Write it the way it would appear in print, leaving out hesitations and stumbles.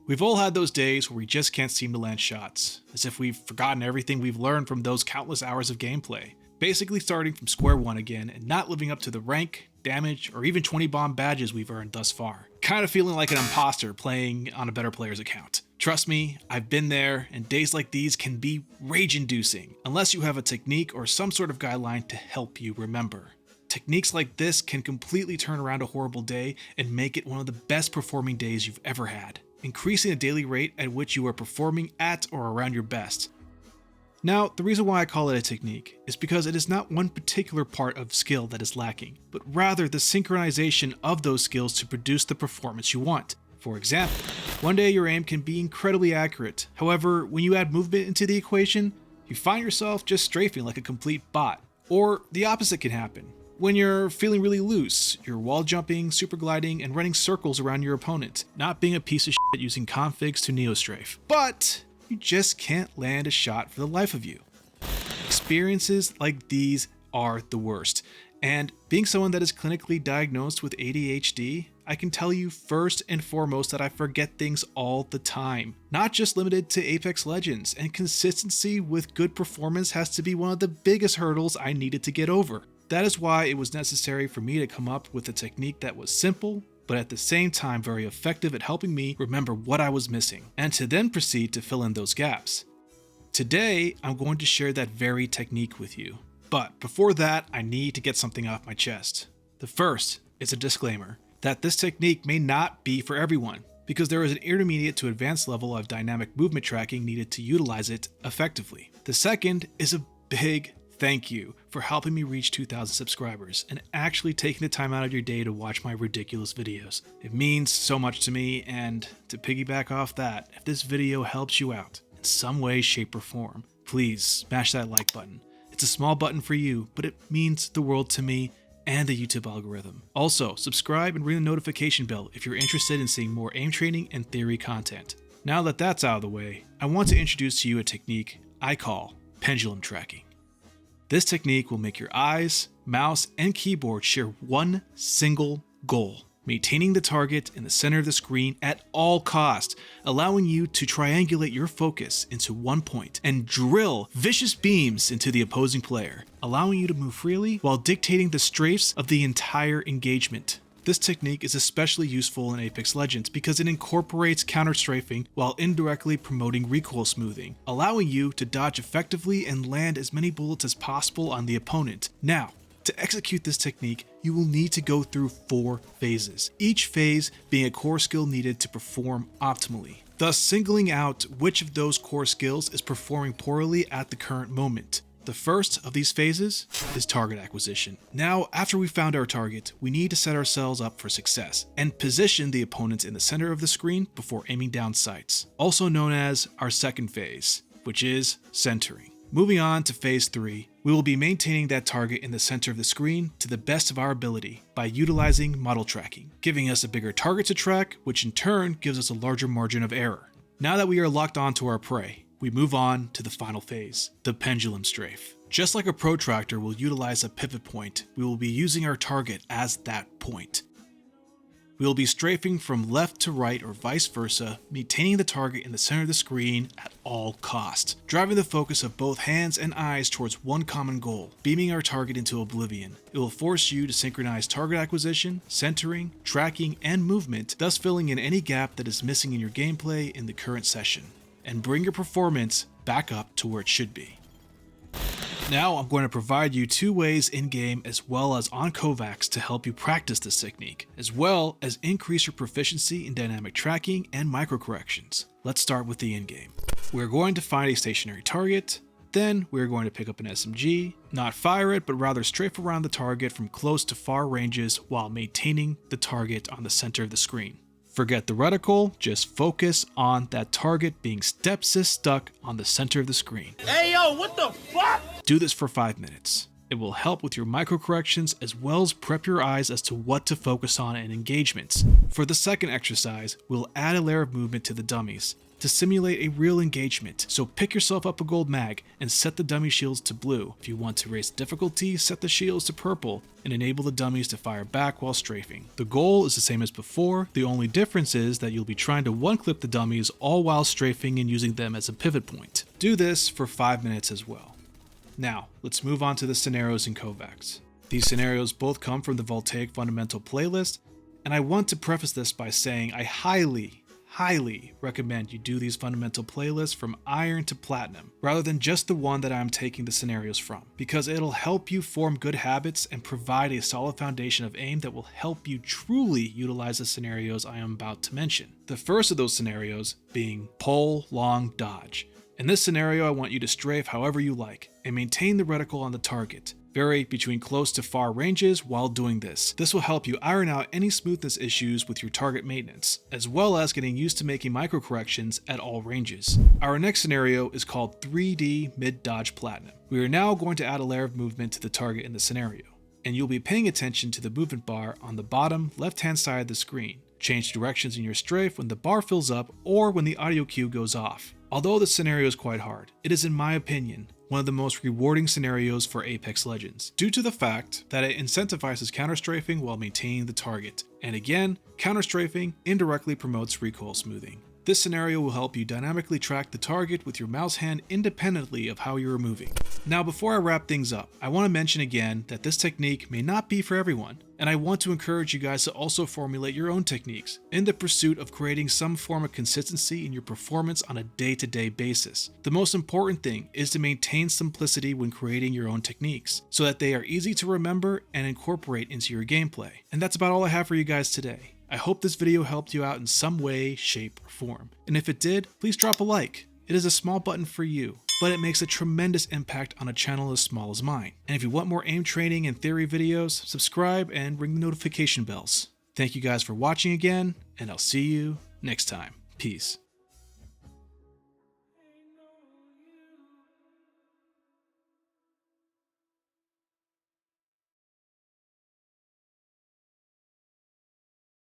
We've all had those days where we just can't seem to land shots, as if we've forgotten everything we've learned from those countless hours of gameplay. Basically starting from square one again and not living up to the rank, damage, or even 20 bomb badges we've earned thus far. Kind of feeling like an imposter playing on a better player's account. Trust me, I've been there, and days like these can be rage-inducing, unless you have a technique or some sort of guideline to help you remember. Techniques like this can completely turn around a horrible day and make it one of the best performing days you've ever had, increasing the daily rate at which you are performing at or around your best. Now, the reason why I call it a technique is because it is not one particular part of skill that is lacking, but rather the synchronization of those skills to produce the performance you want. For example, one day your aim can be incredibly accurate. However, when you add movement into the equation, you find yourself just strafing like a complete bot. Or the opposite can happen. When you're feeling really loose, you're wall jumping, super gliding, and running circles around your opponent, not being a piece of shit using configs to neo-strafe. But you just can't land a shot for the life of you. Experiences like these are the worst. And being someone that is clinically diagnosed with ADHD, I can tell you first and foremost that I forget things all the time. Not just limited to Apex Legends, and consistency with good performance has to be one of the biggest hurdles I needed to get over. That is why it was necessary for me to come up with a technique that was simple, but at the same time very effective at helping me remember what I was missing, and to then proceed to fill in those gaps. Today, I'm going to share that very technique with you. But before that, I need to get something off my chest. The first is a disclaimer that this technique may not be for everyone, because there is an intermediate to advanced level of dynamic movement tracking needed to utilize it effectively. The second is a big thank you for helping me reach 2,000 subscribers and actually taking the time out of your day to watch my ridiculous videos. It means so much to me, and to piggyback off that, if this video helps you out in some way, shape, or form, please smash that like button. It's a small button for you, but it means the world to me and the YouTube algorithm. Also, subscribe and ring the notification bell if you're interested in seeing more aim training and theory content. Now that that's out of the way, I want to introduce to you a technique I call Pendulum Tracking. This technique will make your eyes, mouse, and keyboard share one single goal: maintaining the target in the center of the screen at all costs, allowing you to triangulate your focus into one point and drill vicious beams into the opposing player, allowing you to move freely while dictating the strafes of the entire engagement. This technique is especially useful in Apex Legends because it incorporates counter-strafing while indirectly promoting recoil smoothing, allowing you to dodge effectively and land as many bullets as possible on the opponent. Now, to execute this technique, you will need to go through 4 phases, each phase being a core skill needed to perform optimally, thus singling out which of those core skills is performing poorly at the current moment. The first of these phases is target acquisition. Now, after we found our target, we need to set ourselves up for success and position the opponents in the center of the screen before aiming down sights, also known as our second phase, which is centering. Moving on to phase 3, we will be maintaining that target in the center of the screen to the best of our ability by utilizing model tracking, giving us a bigger target to track, which in turn gives us a larger margin of error. Now that we are locked onto our prey, we move on to the final phase, the pendulum strafe. Just like a protractor will utilize a pivot point, we will be using our target as that point. We will be strafing from left to right or vice versa, maintaining the target in the center of the screen at all costs, driving the focus of both hands and eyes towards one common goal, beaming our target into oblivion. It will force you to synchronize target acquisition, centering, tracking, and movement, thus filling in any gap that is missing in your gameplay in the current session, and bring your performance back up to where it should be. Now I'm going to provide you 2 ways in-game as well as on Kovacs to help you practice this technique, as well as increase your proficiency in dynamic tracking and micro-corrections. Let's start with the in-game. We're going to find a stationary target, then we're going to pick up an SMG, not fire it, but rather strafe around the target from close to far ranges while maintaining the target on the center of the screen. Forget the reticle, just focus on that target being step-sis stuck on the center of the screen. Hey yo, what the fuck? Do this for 5 minutes. It will help with your micro corrections as well as prep your eyes as to what to focus on in engagements. For the second exercise, we'll add a layer of movement to the dummies to simulate a real engagement. So pick yourself up a gold mag and set the dummy shields to blue. If you want to raise difficulty, set the shields to purple and enable the dummies to fire back while strafing. The goal is the same as before, the only difference is that you'll be trying to one-clip the dummies all while strafing and using them as a pivot point. Do this for 5 minutes as well. Now, let's move on to the scenarios in Kovacs. These scenarios both come from the Voltaic Fundamental playlist, and I want to preface this by saying I highly recommend you do these fundamental playlists from Iron to Platinum, rather than just the one that I'm taking the scenarios from, because it'll help you form good habits and provide a solid foundation of aim that will help you truly utilize the scenarios I am about to mention. The first of those scenarios being pull, long, dodge. In this scenario, I want you to strafe however you like and maintain the reticle on the target. Vary between close to far ranges while doing this. This will help you iron out any smoothness issues with your target maintenance, as well as getting used to making micro corrections at all ranges. Our next scenario is called 3D Mid-Dodge Platinum. We are now going to add a layer of movement to the target in the scenario, and you'll be paying attention to the movement bar on the bottom left-hand side of the screen. Change directions in your strafe when the bar fills up or when the audio cue goes off. Although the scenario is quite hard, it is, in my opinion, one of the most rewarding scenarios for Apex Legends, due to the fact that it incentivizes counter-strafing while maintaining the target. And again, counter-strafing indirectly promotes recoil smoothing. This scenario will help you dynamically track the target with your mouse hand independently of how you're moving. Now, before I wrap things up, I want to mention again that this technique may not be for everyone, and I want to encourage you guys to also formulate your own techniques in the pursuit of creating some form of consistency in your performance on a day-to-day basis. The most important thing is to maintain simplicity when creating your own techniques, so that they are easy to remember and incorporate into your gameplay. And that's about all I have for you guys today. I hope this video helped you out in some way, shape, or form. And if it did, please drop a like. It is a small button for you, but it makes a tremendous impact on a channel as small as mine. And if you want more aim training and theory videos, subscribe and ring the notification bells. Thank you guys for watching again, and I'll see you next time. Peace.